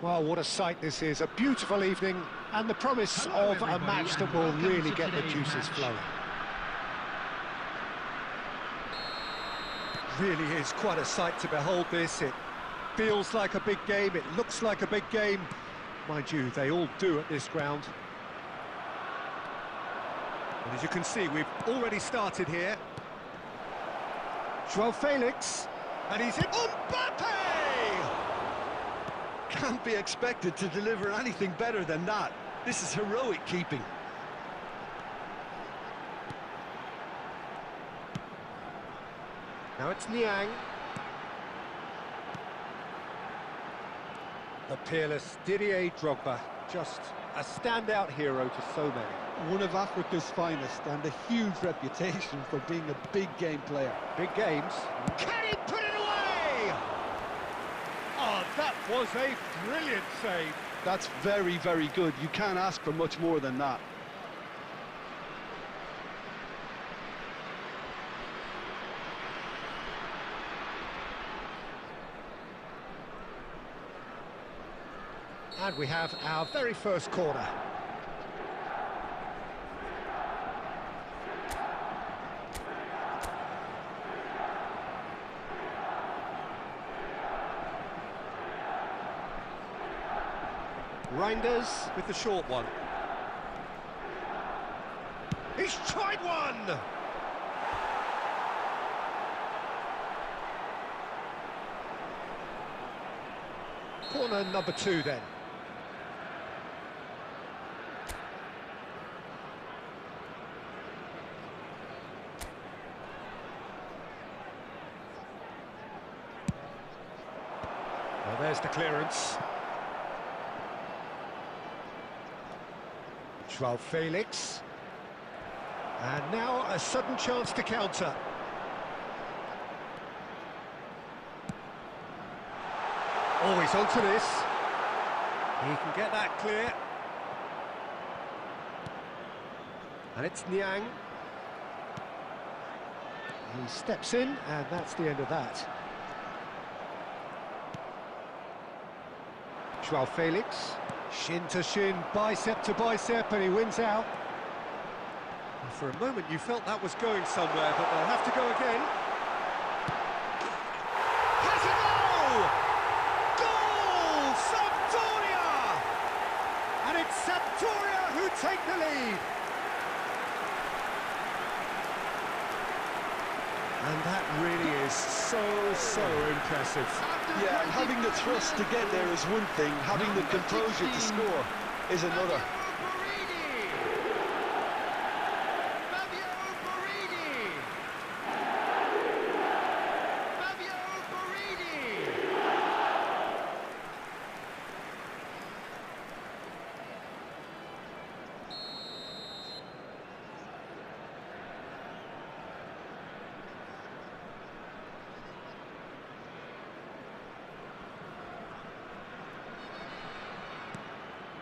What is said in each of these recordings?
Well, what a sight this is. A beautiful evening and the promise of a match that will really get the juices flowing. Really is quite a sight to behold this. It feels like a big game, it looks like a big game. Mind you, they all do at this ground. And as you can see, we've already started here. Joao Felix, and he's in. Mbappe! Can't be expected to deliver anything better than that. This is heroic keeping. Now it's Niang. The peerless Didier Drogba, just a standout hero to so many. One of Africa's finest and a huge reputation for being a big game player. Big games. Can he put it away? Oh, that was a brilliant save. That's very, very good. You can't ask for much more than that. And we have our very first corner. Reinders with the short one. He's tried one! Corner number 2 then. Well, there's the clearance. Joao Felix. And now a sudden chance to counter. Always onto this. He can get that clear. And it's Niang. He steps in, and that's the end of that. Joao Felix. Shin to shin, bicep to bicep, and he wins out. For a moment you felt that was going somewhere, but they'll have to go again. Has a goal! Goal! Sampdoria! And it's Sampdoria who take the lead. And that really is so impressive. Yeah, and having the thrust to get there is one thing, having the composure to score is another.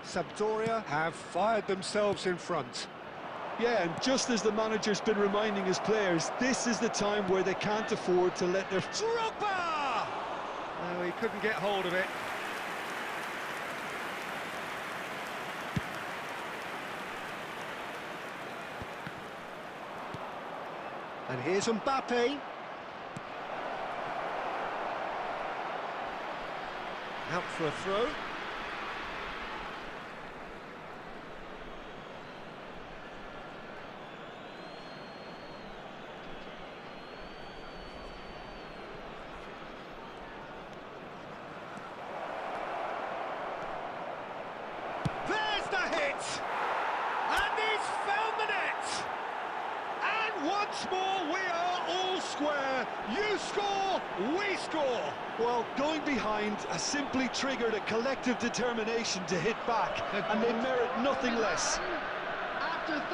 Sampdoria have fired themselves in front. Yeah, and just as the manager's been reminding his players, this is the time where they can't afford to let their... Drogba! No, he couldn't get hold of it. And here's Mbappe. Out for a throw. Once more, we are all square. You score, we score. Well, going behind has simply triggered a collective determination to hit back, and they merit nothing less.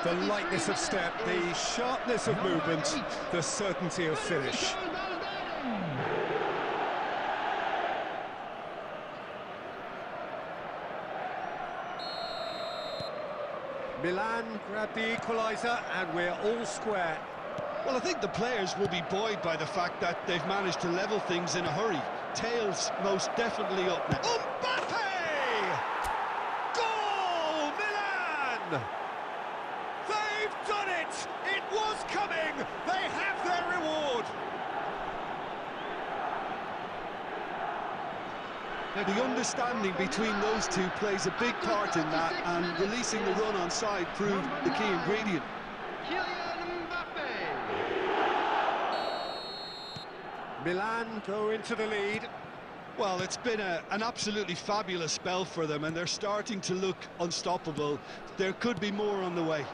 The lightness of step, the sharpness of movement, the certainty of finish. Milan grab the equaliser, and we're all square. Well, I think the players will be buoyed by the fact that they've managed to level things in a hurry. Tails most definitely up now. Mbappe! Goal, Milan! They've done it! It was coming! They have their reward! Now, the understanding between those two plays a big part in that, and releasing the run on side proved the key ingredient. Milan go into the lead. Well, it's been an absolutely fabulous spell for them, and they're starting to look unstoppable. There could be more on the way.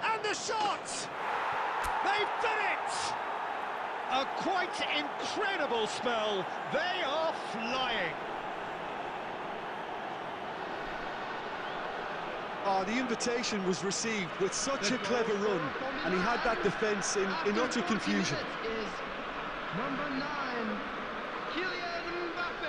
And the shot! They've done it! A quite incredible spell. They are flying. Oh, the invitation was received with such a clever run, and he had that defence in utter confusion. Is number 9, Kylian Mbappe.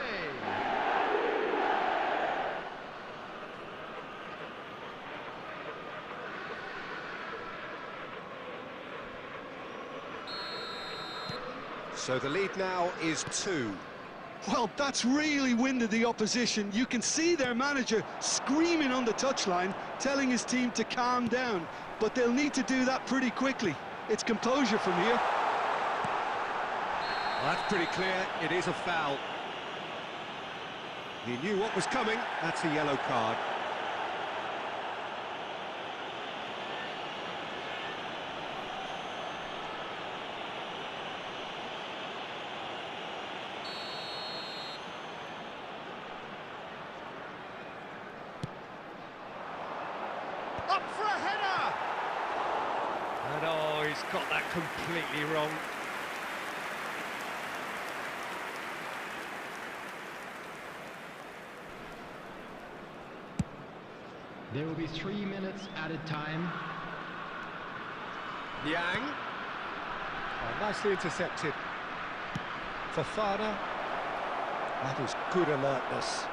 So the lead now is 2. Well, that's really winded the opposition. You can see their manager screaming on the touchline, telling his team to calm down. But they'll need to do that pretty quickly. It's composure from here. Well, that's pretty clear, it is a foul. He knew what was coming, that's a yellow card. Up for a header! And oh, he's got that completely wrong. There will be 3 minutes added time. Yang. Oh, nicely intercepted. Fofana. That is good alertness.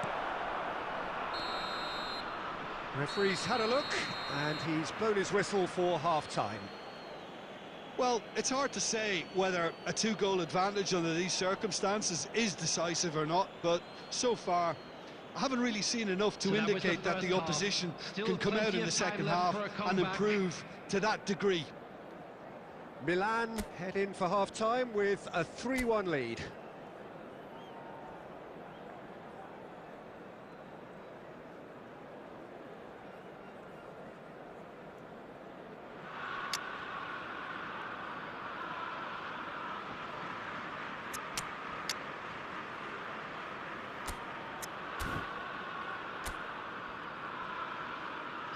Referee's had a look, and he's blown his whistle for half-time. Well, it's hard to say whether a 2-goal advantage under these circumstances is decisive or not, but so far I haven't really seen enough to indicate that the opposition can come out in the second half and improve to that degree. Milan head in for half-time with a 3-1 lead.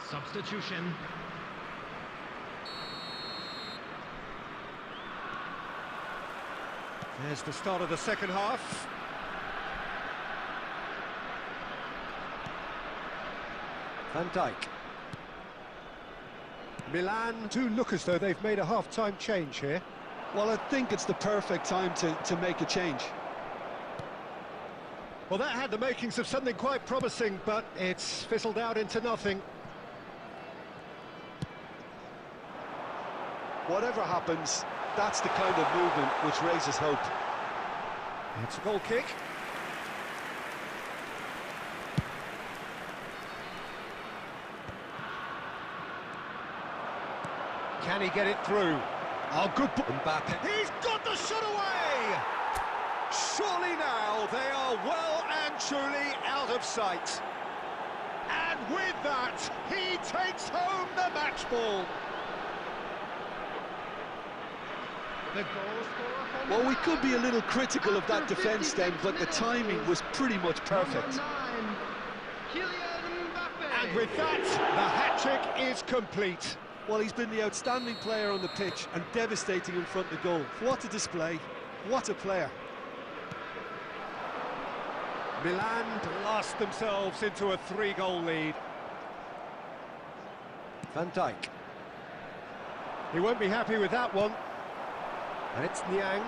Substitution. There's the start of the second half. Van Dijk. Milan do look as though they've made a half-time change here. Well, I think it's the perfect time to make a change. Well, that had the makings of something quite promising, but it's fizzled out into nothing. Whatever happens, that's the kind of movement which raises hope. It's a goal kick. Can he get it through? Oh, good ball. Mbappe. He's got the shot away! Surely now they are well and truly out of sight. And with that, he takes home the match ball. The goal scorer from Well, we could be a little critical of that defence then, but the timing was pretty much perfect. Number 9, Kylian Mbappe. And with that, the hat-trick is complete. Well, he's been the outstanding player on the pitch and devastating in front of the goal. What a display, what a player. Milan blast themselves into a 3-goal lead. Van Dijk. He won't be happy with that one. And it's Niang.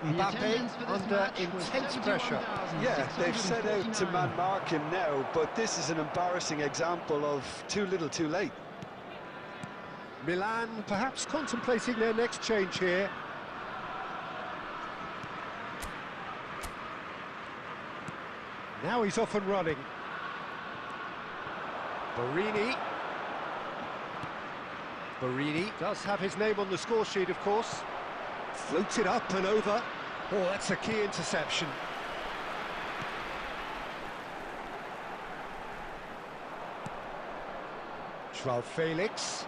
Mbappe under intense pressure. Yeah, they've set out to man-mark him now, but this is an embarrassing example of too little too late. Milan perhaps contemplating their next change here. Now he's off and running. Barini does have his name on the score sheet, of course. Floats it up and over. Oh, that's a key interception. João Felix.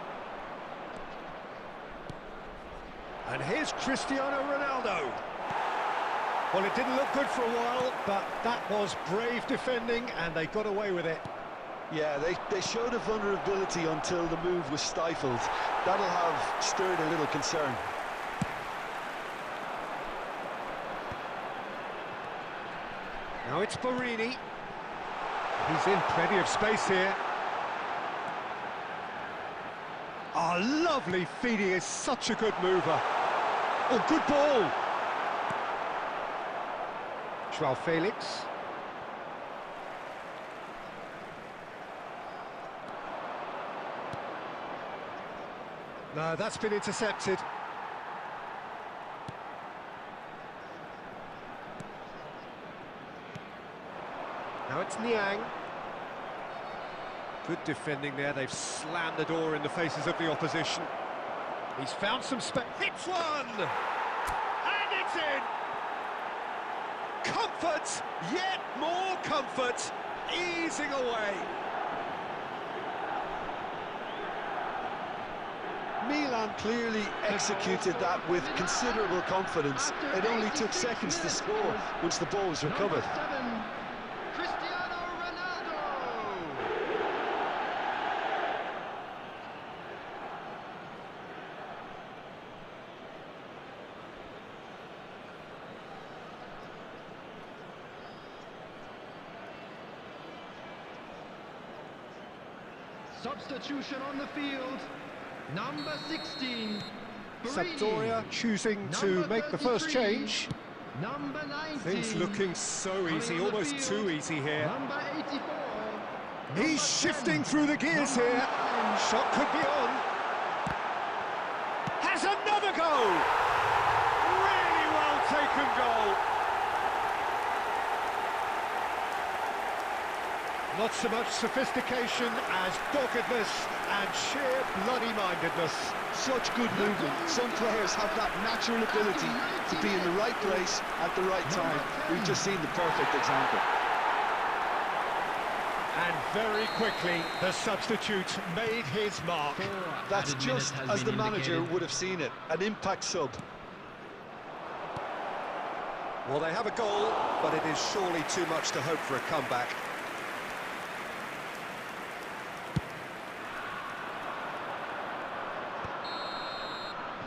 And here's Cristiano Ronaldo. Well, it didn't look good for a while, but that was brave defending, and they got away with it. Yeah, they showed a vulnerability until the move was stifled. That'll have stirred a little concern. Now it's Barini. He's in plenty of space here. Oh, lovely feed. He is such a good mover. Oh, good ball. João Felix. No, that's been intercepted. Now it's Niang. Good defending there. They've slammed the door in the faces of the opposition. He's found some space. Hits one! And It's in! Comfort, yet more comfort, easing away. Milan clearly executed that with considerable confidence. It only took seconds to score once the ball was recovered. Number 7, Cristiano Ronaldo. Substitution on the field. Number 16, Barini. Sampdoria choosing to Number make the first 33, change. Number 19. Things looking so easy, Coming on the almost field, too easy here. Number 84. He's Number shifting 10, through the gears number here. 9. Shot could be on. Has another goal. Really well taken goal. Not so much sophistication as doggedness and sheer bloody-mindedness. Such good movement. Some players have that natural ability to be in the right place at the right time. We've just seen the perfect example. And very quickly, the substitute made his mark. That's just as the manager would have seen it. An impact sub. Well, they have a goal, but it is surely too much to hope for a comeback.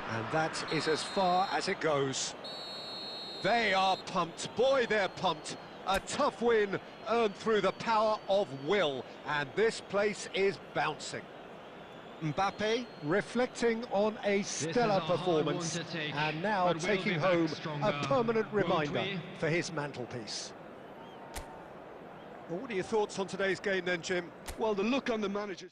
And that is as far as it goes. They are pumped. Boy, they're pumped. A tough win earned through the power of will. And this place is bouncing. Mbappe reflecting on a stellar performance and now taking home a permanent reminder for his mantelpiece. Well, what are your thoughts on today's game then, Jim? Well, the look on the manager...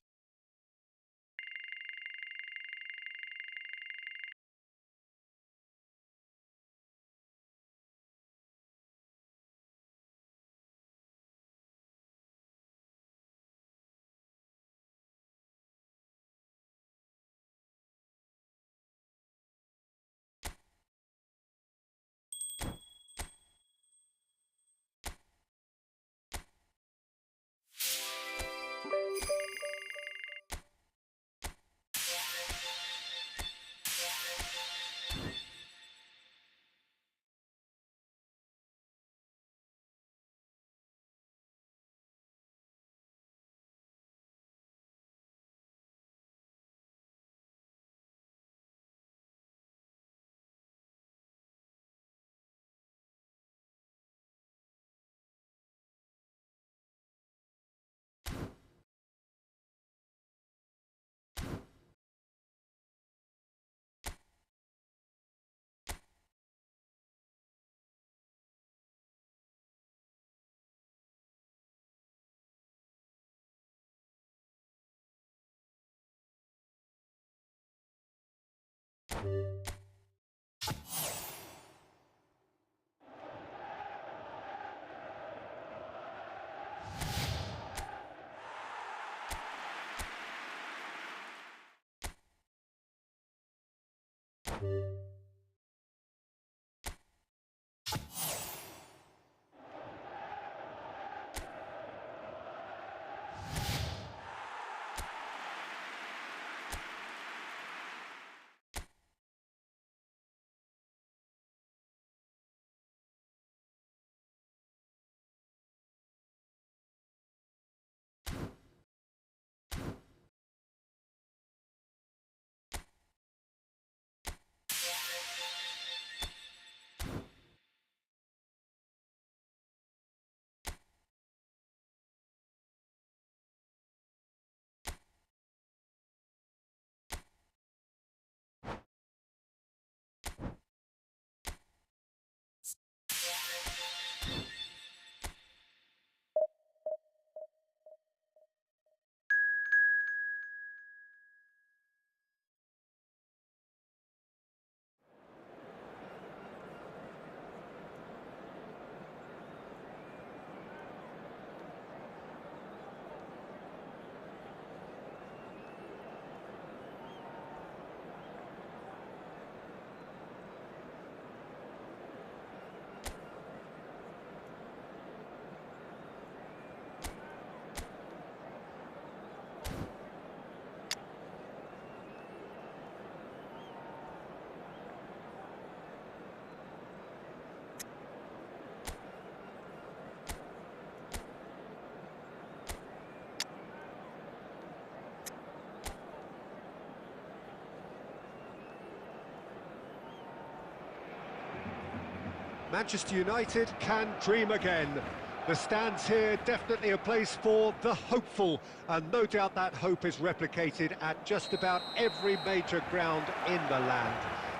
Manchester United can dream again. The stands here definitely a place for the hopeful, and no doubt that hope is replicated at just about every major ground in the land.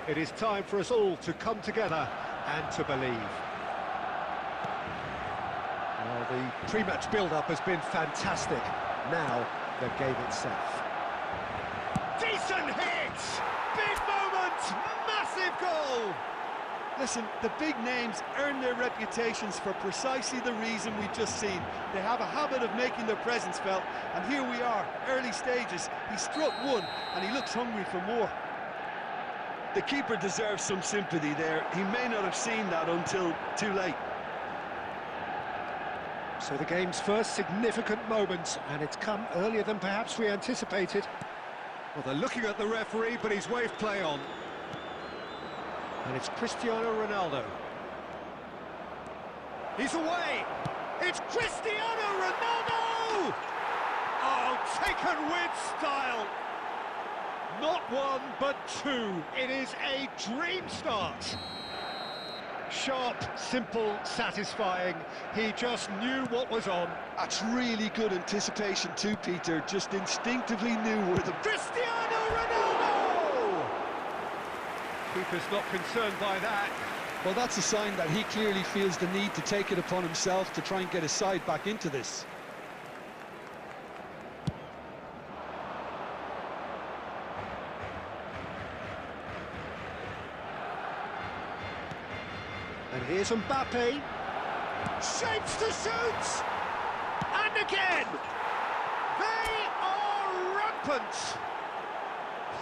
It is time for us all to come together and to believe. Well, the pre-match build-up has been fantastic. Now, the game itself. Decent hit! Big moment! Massive goal! Listen, the big names earn their reputations for precisely the reason we've just seen. They have a habit of making their presence felt, and here we are, early stages. He struck one, and he looks hungry for more. The keeper deserves some sympathy there. He may not have seen that until too late. So the game's first significant moment, and it's come earlier than perhaps we anticipated. Well, they're looking at the referee, but he's waved play on. And it's Cristiano Ronaldo. He's away! It's Cristiano Ronaldo! Oh, taken with style! Not one, but two. It is a dream start. Sharp, simple, satisfying. He just knew what was on. That's really good anticipation too, Peter. Just instinctively knew where the... Cristiano Ronaldo! Keeper's not concerned by that. Well, that's a sign that he clearly feels the need to take it upon himself to try and get his side back into this. And here's Mbappe. Shapes to shoot! And again! They are rampant!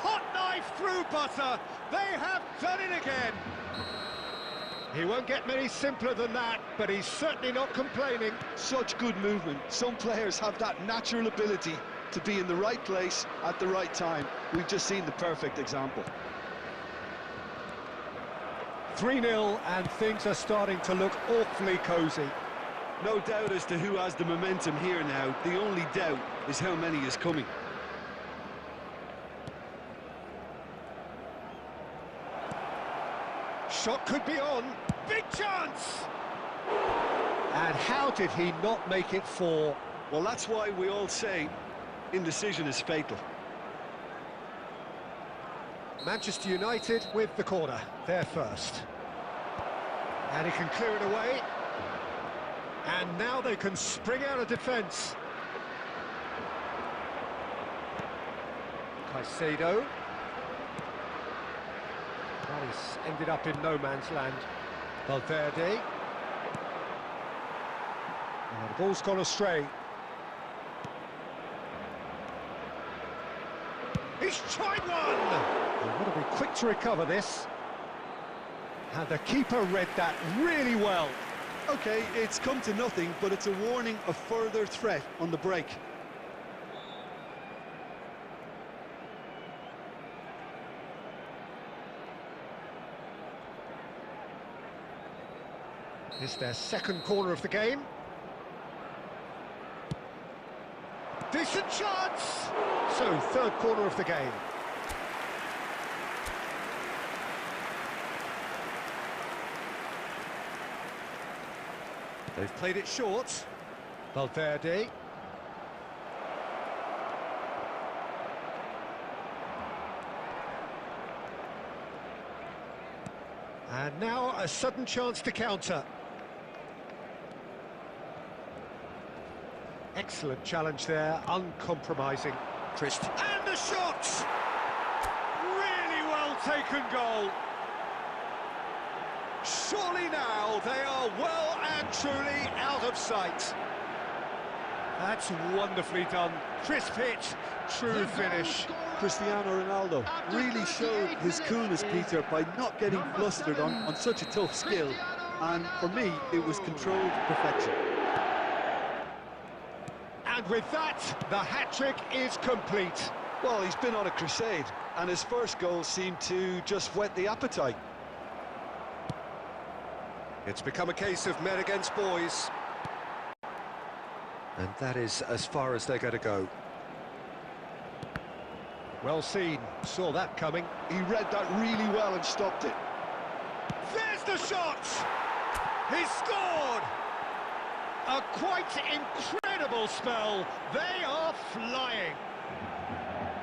Hot knife through butter. They have done it again. He won't get many simpler than that, but he's certainly not complaining. Such good movement. Some players have that natural ability to be in the right place at the right time. We've just seen the perfect example. 3-0, and things are starting to look awfully cosy. No doubt as to who has the momentum here now. The only doubt is how many is coming. Shot could be on. Big chance! And how did he not make it 4? Well, that's why we all say indecision is fatal. Manchester United with the corner. They're first. And he can clear it away. And now they can spring out of defence. Caicedo. That has ended up in no man's land. Valverde. Oh, the ball's gone astray. He's tried one! And what to be quick to recover this. And the keeper read that really well. Okay, it's come to nothing, but it's a warning of further threat on the break. It's their second corner of the game. Decent chance! So, third corner of the game. They've played it short. Valverde. And now a sudden chance to counter. Excellent challenge there, uncompromising. And the shot! Really well taken goal. Surely now they are well and truly out of sight. That's wonderfully done. Crisp hit, true finish. Cristiano Ronaldo really showed his coolness, Peter, by not getting flustered on such a tough skill. And for me, it was controlled perfection. And with that, the hat-trick is complete. Well, he's been on a crusade, and his first goal seemed to just whet the appetite. It's become a case of men against boys. And that is as far as they're going to go. Well seen, saw that coming. He read that really well and stopped it. There's the shot! He scored! A quite incredible spell. They are flying.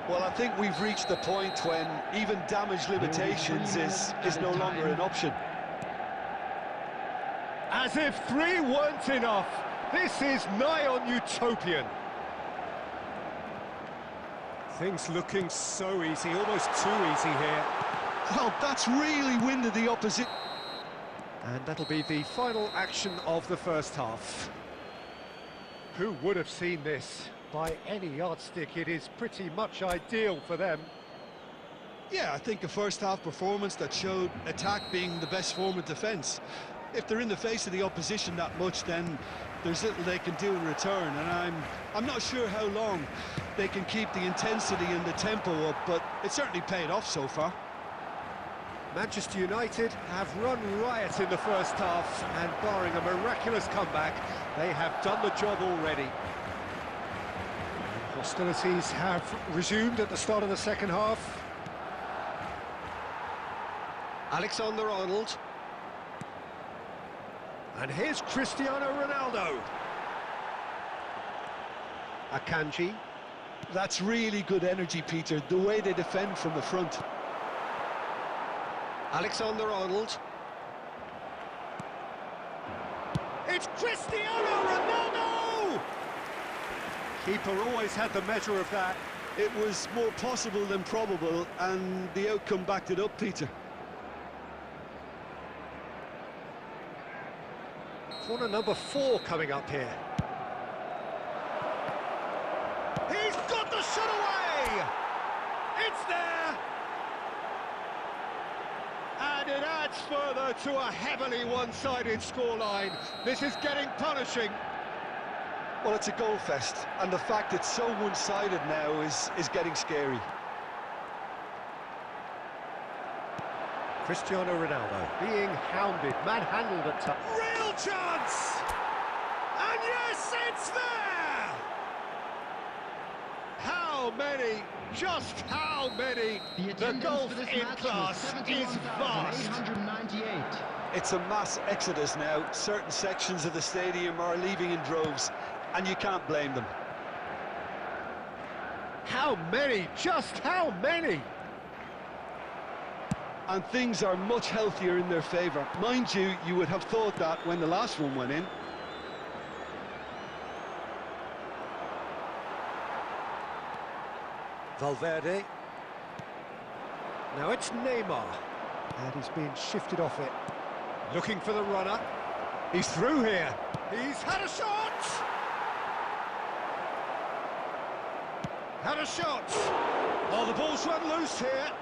Well, I think we've reached the point when even damage limitations is no longer an option. As if 3 weren't enough, this is nigh on utopian. Things looking so easy, almost too easy here. Well, that's really winded the opposite. And that'll be the final action of the first half. Who would have seen this? By any yardstick, it is pretty much ideal for them. Yeah, I think a first-half performance that showed attack being the best form of defence. If they're in the face of the opposition that much, then there's little they can do in return, and I'm not sure how long they can keep the intensity and the tempo up, but it's certainly paid off so far. Manchester United have run riot in the first half, and barring a miraculous comeback, they have done the job already. Hostilities have resumed at the start of the second half. Alexander-Arnold. And here's Cristiano Ronaldo. Akanji. That's really good energy, Peter, the way they defend from the front. Alexander-Arnold. It's Cristiano Ronaldo! Keeper always had the measure of that. It was more possible than probable, and the outcome backed it up, Peter. Corner number 4 coming up here. He's got the shot away! It's there! And it adds further to a heavily one-sided scoreline. This is getting punishing. Well, it's a goal fest, and the fact it's so one-sided now is getting scary. Cristiano Ronaldo being hounded, manhandled at times. Real chance! And yes, it's there! How many, just how many? The golf in class is vast. It's a mass exodus now. Certain sections of the stadium are leaving in droves, and you can't blame them. How many? Just how many? And things are much healthier in their favour. Mind you, you would have thought that when the last one went in. Valverde. Now it's Neymar. And he's being shifted off it. Looking for the runner. He's through here. He's had a shot! Had a shot! Oh, the ball's run loose here.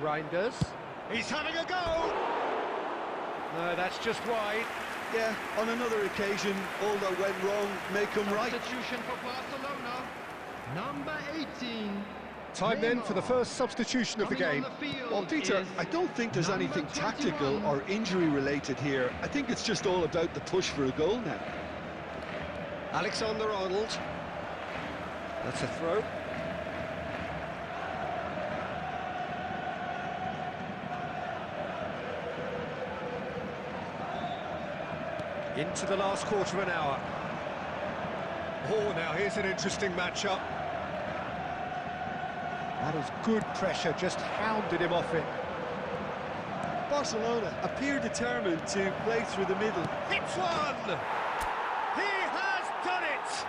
Reinders. He's having a go! No, that's just wide. Yeah, on another occasion, all that went wrong may come right. Substitution for Barcelona. Number 18. Time then for the first substitution of the game. Well, Peter, I don't think there's anything tactical or injury related here. I think it's just all about the push for a goal now. Alexander-Arnold. That's a throw. Into the last quarter of an hour. Oh, now here's an interesting matchup. That is good pressure, just hounded him off it. Barcelona appear determined to play through the middle. Hits one! He has done it!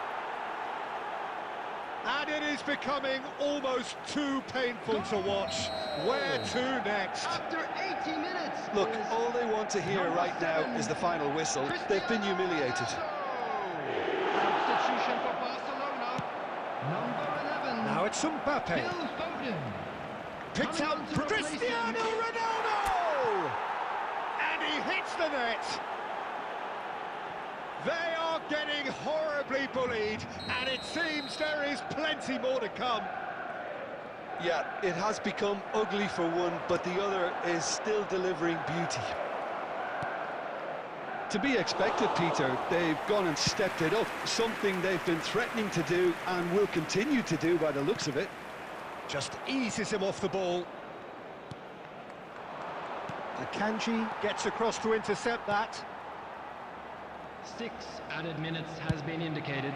And it is becoming almost too painful to watch. Where to next? After 80 minutes. Look, all they want to hear right now is the final whistle. They've been humiliated. Substitution for Barcelona. Number 11. Now it's Mbappe. Phil Foden. Picked out Cristiano Ronaldo! And he hits the net. They are getting horribly bullied, and it seems there is plenty more to come. Yeah, it has become ugly for one, but the other is still delivering beauty. To be expected, Peter, they've gone and stepped it up, something they've been threatening to do and will continue to do by the looks of it. Just eases him off the ball. Akanji gets across to intercept that. 6 added minutes has been indicated.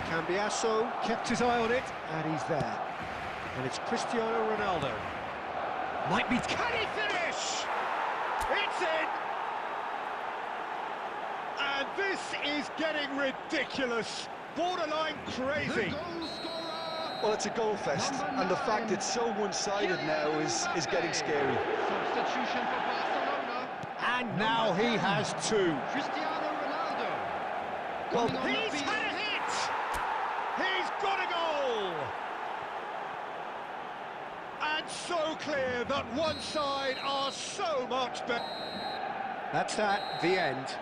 Cambiasso kept his eye on it, and he's there. And it's Cristiano Ronaldo. Might be... Can he finish? It's in! And this is getting ridiculous. Borderline crazy. The goal scorer. Well, it's a goal fest, and the fact it's so one-sided now is getting scary. Substitution for Barcelona. And now he has two. Cristiano Ronaldo. Well, Coming on the he's field. had a hit! He's got a goal! And so clear that one side are so much better. That's at the end.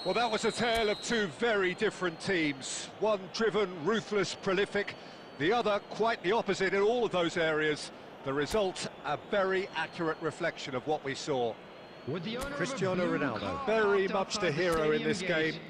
Well, that was a tale of two very different teams. One driven, ruthless, prolific. The other quite the opposite in all of those areas. The result, a very accurate reflection of what we saw. With the owner of a Cristiano blue Ronaldo, car very parked much the outside hero in stadium this gate. game.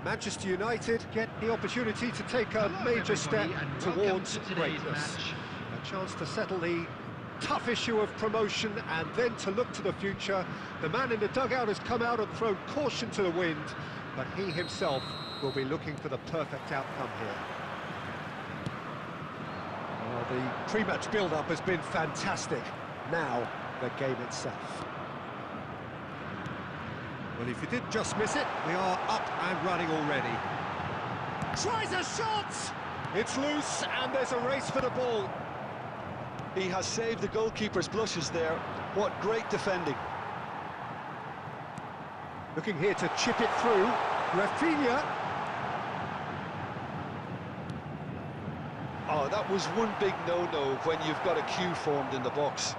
Manchester United get the opportunity to take a major step towards greatness. A chance to settle the tough issue of promotion and then to look to the future. The man in the dugout has come out and thrown caution to the wind, but he himself will be looking for the perfect outcome here. Well, the pre-match build-up has been fantastic. Now, the game itself. Well, if you did just miss it, we are up and running already. Tries a shot! It's loose, and there's a race for the ball. He has saved the goalkeeper's blushes there. What great defending. Looking here to chip it through. Rafinha. Oh, that was one big no-no when you've got a queue formed in the box.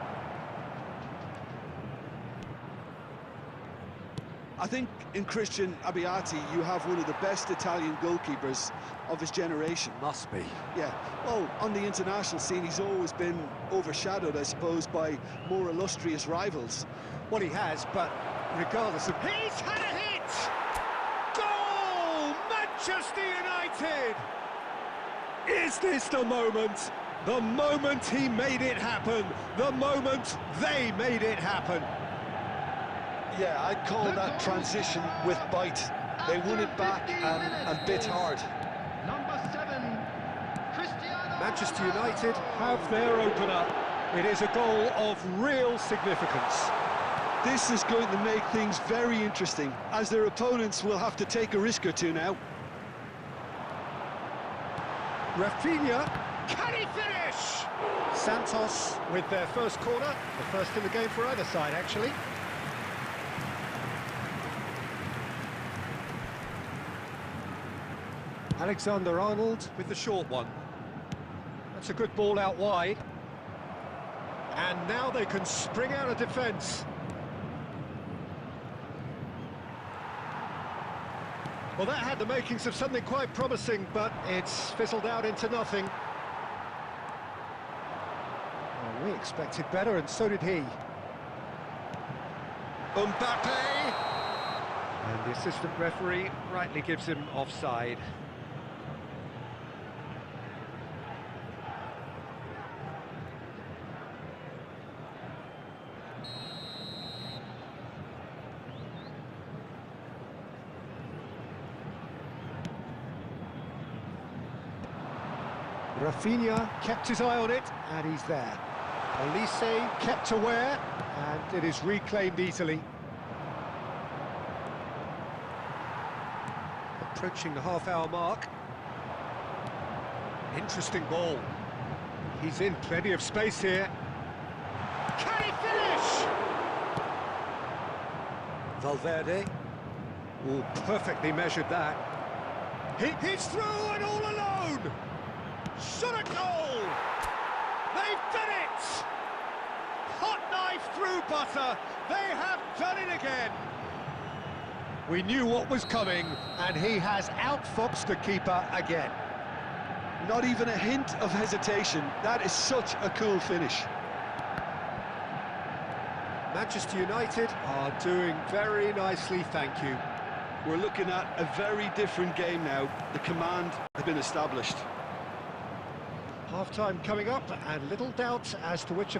I think in Christian Abbiati, you have one of the best Italian goalkeepers of his generation. Must be. Yeah, well, on the international scene, he's always been overshadowed, I suppose, by more illustrious rivals. Well, he has, but regardless of... He's had a hit! Goal! Manchester United! Is this the moment? The moment he made it happen. The moment they made it happen. Yeah, I'd call that transition with bite. They won it back and bit hard. Number 7, Cristiano Manchester United have their opener. It is a goal of real significance. This is going to make things very interesting, as their opponents will have to take a risk or two now. Rafinha, can he finish? Santos with their first corner, the first in the game for either side, actually. Alexander-Arnold with the short one. That's a good ball out wide. And now they can spring out of defence. Well, that had the makings of something quite promising, but it's fizzled out into nothing. Well, we expected better, and so did he. Mbappe! And the assistant referee rightly gives him offside. Rafinha kept his eye on it, and he's there. Elise kept aware, and it is reclaimed easily. Approaching the half-hour mark. Interesting ball. He's in plenty of space here. Can he finish? Valverde. Oh, perfectly measured that. He's through and all alone! Shot a goal! They've done it! Hot knife through butter. They have done it again. We knew what was coming, and he has outfoxed the keeper again. Not even a hint of hesitation. That is such a cool finish. Manchester United are doing very nicely, thank you. We're looking at a very different game now. The command has been established. Half-time coming up, and little doubt as to which of the